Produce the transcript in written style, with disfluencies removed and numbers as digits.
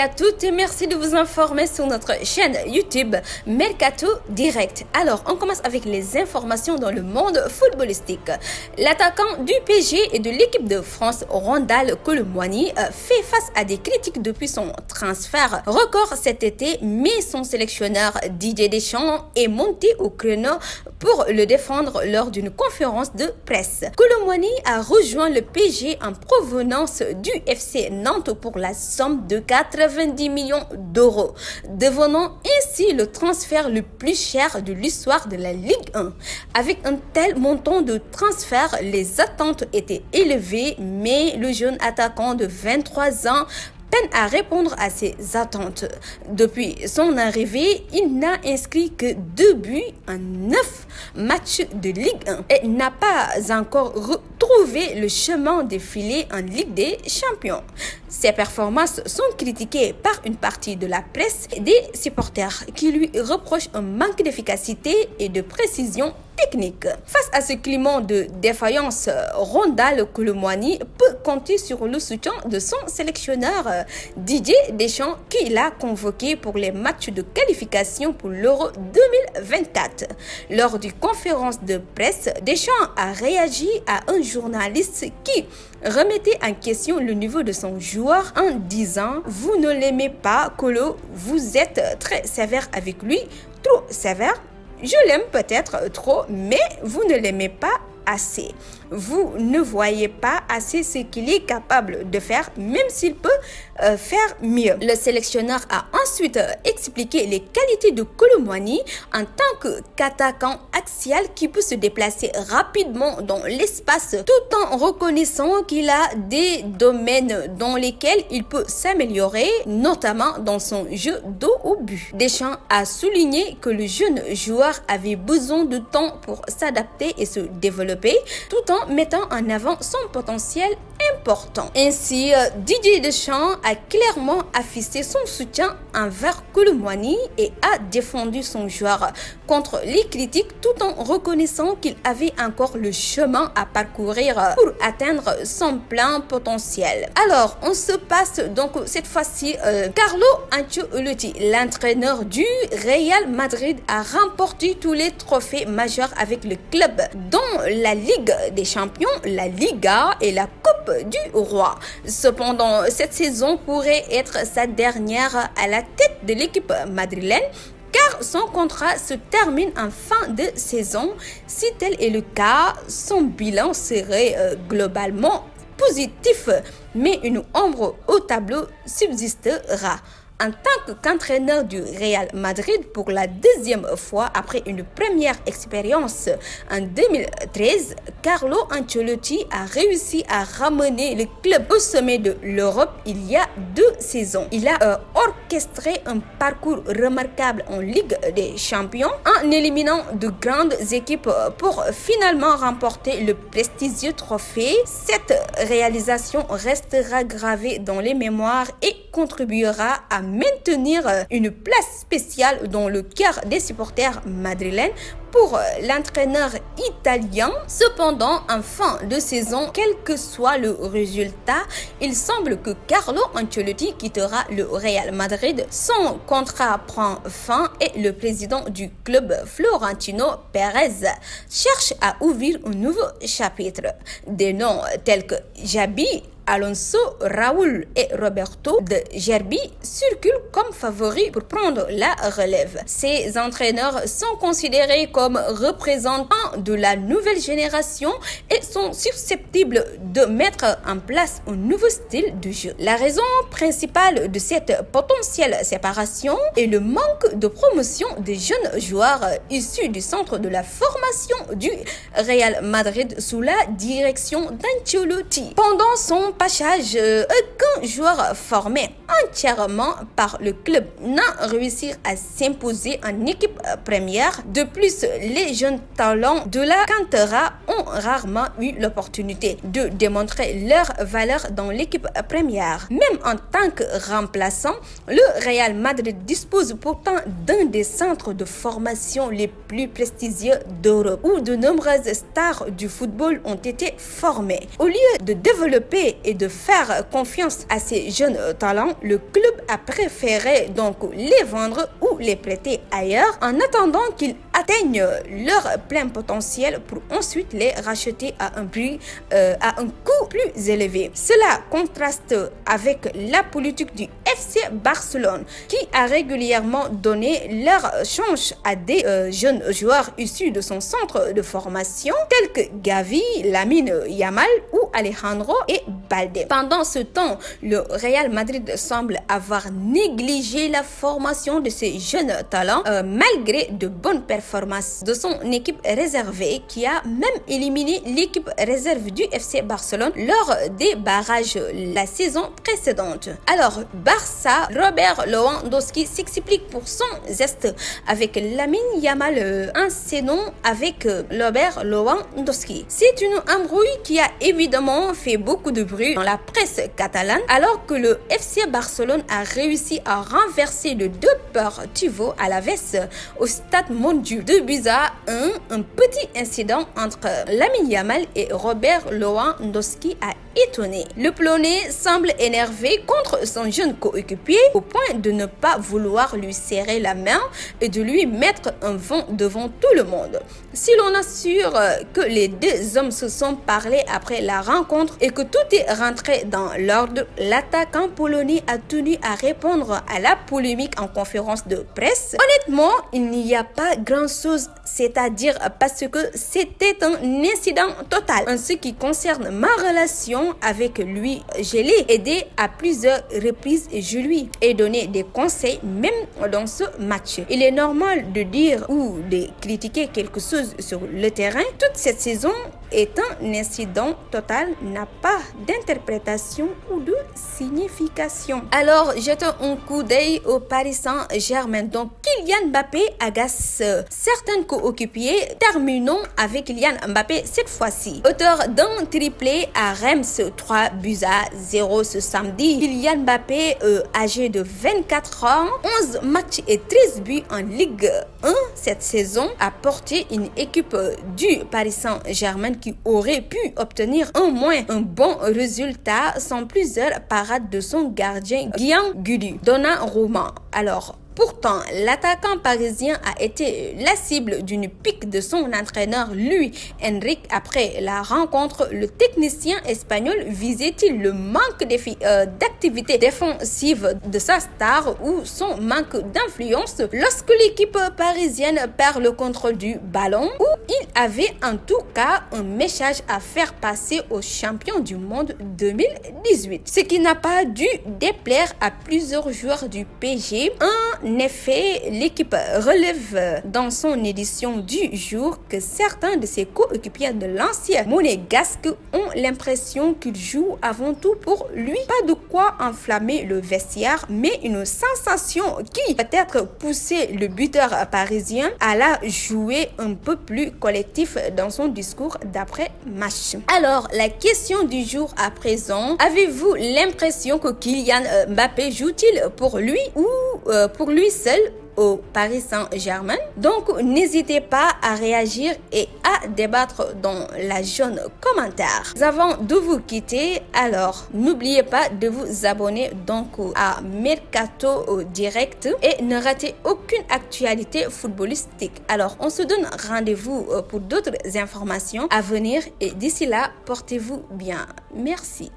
à toutes et merci de vous informer sur notre chaîne YouTube Mercato Direct. Alors, on commence avec les informations dans le monde footballistique. L'attaquant du PSG et de l'équipe de France, Randal Kolo Muani, fait face à des critiques depuis son transfert record cet été, mais son sélectionneur Didier Deschamps est monté au créneau pour le défendre lors d'une conférence de presse. Kolo Muani a rejoint le PSG en provenance du FC Nantes pour la somme de 90 millions d'euros, devenant ainsi le transfert le plus cher de l'histoire de la Ligue 1. Avec un tel montant de transfert, les attentes étaient élevées, mais le jeune attaquant de 23 ans peine à répondre à ces attentes. Depuis son arrivée, il n'a inscrit que 2 buts en 9 matchs de Ligue 1 et n'a pas encore retrouvé le chemin défilé en Ligue des Champions. Ses performances sont critiquées par une partie de la presse et des supporters qui lui reprochent un manque d'efficacité et de précision technique. Face à ce climat de défaillance, Randal Kolo Muani peut compter sur le soutien de son sélectionneur Didier Deschamps qui l'a convoqué pour les matchs de qualification pour l'Euro 2024. Lors d'une conférence de presse, Deschamps a réagi à un journaliste qui remettait en question le niveau de son joueur en disant « Vous ne l'aimez pas, Kolo, vous êtes très sévère avec lui, trop sévère. Je l'aime peut-être trop, mais vous ne l'aimez pas assez. Vous ne voyez pas assez ce qu'il est capable de faire, même s'il peut faire mieux. » Le sélectionneur a ensuite expliqué les qualités de Kolo Muani en tant qu'attaquant axial qui peut se déplacer rapidement dans l'espace tout en reconnaissant qu'il a des domaines dans lesquels il peut s'améliorer, notamment dans son jeu dos au but. Deschamps a souligné que le jeune joueur avait besoin de temps pour s'adapter et se développer, tout en mettant en avant son potentiel important. Ainsi, Didier Deschamps a clairement affiché son soutien envers Kolo Muani et a défendu son joueur contre les critiques tout en reconnaissant qu'il avait encore le chemin à parcourir pour atteindre son plein potentiel. Alors, on se passe donc cette fois-ci Carlo Ancelotti, l'entraîneur du Real Madrid, a remporté tous les trophées majeurs avec le club, dont la Ligue des Champions, la Liga et la Coupe du Roi. Cependant, cette saison pourrait être sa dernière à la tête de l'équipe madrilène car son contrat se termine en fin de saison. Si tel est le cas, son bilan serait globalement positif, mais une ombre au tableau subsistera. En tant qu'entraîneur du Real Madrid pour la deuxième fois après une première expérience en 2013, Carlo Ancelotti a réussi à ramener le club au sommet de l'Europe il y a 2 saisons. Il a orchestré un parcours remarquable en Ligue des Champions en éliminant de grandes équipes pour finalement remporter le prestigieux trophée. Cette réalisation restera gravée dans les mémoires et contribuera à maintenir une place spéciale dans le cœur des supporters madrilènes pour l'entraîneur italien. Cependant, en fin de saison, quel que soit le résultat, il semble que Carlo Ancelotti quittera le Real Madrid. Son contrat prend fin et le président du club, Florentino Pérez, cherche à ouvrir un nouveau chapitre. Des noms tels que Xabi Alonso, Raúl et Roberto de Gerbi circulent comme favoris pour prendre la relève. Ces entraîneurs sont considérés comme représentants de la nouvelle génération et sont susceptibles de mettre en place un nouveau style de jeu. La raison principale de cette potentielle séparation est le manque de promotion des jeunes joueurs issus du centre de la formation du Real Madrid sous la direction d'Ancelotti. Pendant son passage, aucun joueur formé entièrement par le club n'a réussi à s'imposer en équipe première. De plus, les jeunes talents de la Cantera ont rarement eu l'opportunité de démontrer leur valeur dans l'équipe première. Même en tant que remplaçant, le Real Madrid dispose pourtant d'un des centres de formation les plus prestigieux d'Europe, où de nombreuses stars du football ont été formées. Au lieu de développer et de faire confiance à ces jeunes talents, le club a préféré donc les vendre ou les prêter ailleurs en attendant qu'ils atteignent leur plein potentiel pour ensuite les racheter à un coût plus élevé. Cela contraste avec la politique du FC Barcelone qui a régulièrement donné leur chance à des jeunes joueurs issus de son centre de formation tels que Gavi, Lamine Yamal ou Alejandro et Balde. Pendant ce temps, le Real Madrid semble avoir négligé la formation de ces jeunes talents malgré de bonnes performances de son équipe réservée qui a même éliminé l'équipe réserve du FC Barcelone lors des barrages la saison précédente. Alors, Barça, Robert Lewandowski s'explique pour son geste avec Lamine Yamal, un sénon avec Robert Lewandowski. C'est une embrouille qui a évidemment fait beaucoup de bruit dans la presse catalane alors que le FC Barcelone a réussi à renverser le Deportivo Alavés au stade Montjuïc. 2-1, un petit incident entre Lamine Yamal et Robert Lewandowski a étonné. Le Polonais semble énervé contre son jeune coéquipier au point de ne pas vouloir lui serrer la main et de lui mettre un vent devant tout le monde. Si l'on assure que les deux hommes se sont parlé après la rencontre et que tout est rentré dans l'ordre, l'attaquant polonais a tenu à répondre à la polémique en conférence de presse. Honnêtement, il n'y a pas grand-chose, c'est-à-dire parce que c'était un incident total. En ce qui concerne ma relation avec lui, je l'ai aidé à plusieurs reprises et je lui ai donné des conseils même dans ce match. Il est normal de dire ou de critiquer quelque chose sur le terrain. Toute cette saison est un incident total, n'a pas d'interprétation ou de signification. Alors, jetons un coup d'œil au Paris Saint-Germain. Donc, Kylian Mbappé agace certains coéquipiers. Terminons avec Kylian Mbappé cette fois-ci. Auteur d'un triplé à Reims 3-0 ce samedi, Kylian Mbappé, âgé de 24 ans, 11 matchs et 13 buts en Ligue 1 cette saison, a porté une équipe du Paris Saint-Germain qui aurait pu obtenir au moins un bon résultat sans plusieurs parades de son gardien Guillaume Donnarumma. Alors, pourtant, l'attaquant parisien a été la cible d'une pique de son entraîneur Luis Enrique après la rencontre. Le technicien espagnol visait-il le manque d'activité défensive de sa star ou son manque d'influence lorsque l'équipe parisienne perd le contrôle du ballon, ou il avait en tout cas un message à faire passer aux champions du monde 2018, ce qui n'a pas dû déplaire à plusieurs joueurs du PSG. En effet, l'équipe relève dans son édition du jour que certains de ses coéquipiers de l'ancien monégasque ont l'impression qu'il joue avant tout pour lui. Pas de quoi enflammer le vestiaire, mais une sensation qui peut-être poussé le buteur parisien à la jouer un peu plus collectif dans son discours d'après-match. Alors, la question du jour à présent, avez-vous l'impression que Kylian Mbappé joue-t-il pour lui ou pour lui seul au Paris Saint-Germain? Donc, n'hésitez pas à réagir et à débattre dans la zone commentaire. Avant de vous quitter, alors, n'oubliez pas de vous abonner donc à Mercato Direct et ne ratez aucune actualité footballistique. Alors, on se donne rendez-vous pour d'autres informations à venir et d'ici là, portez-vous bien. Merci.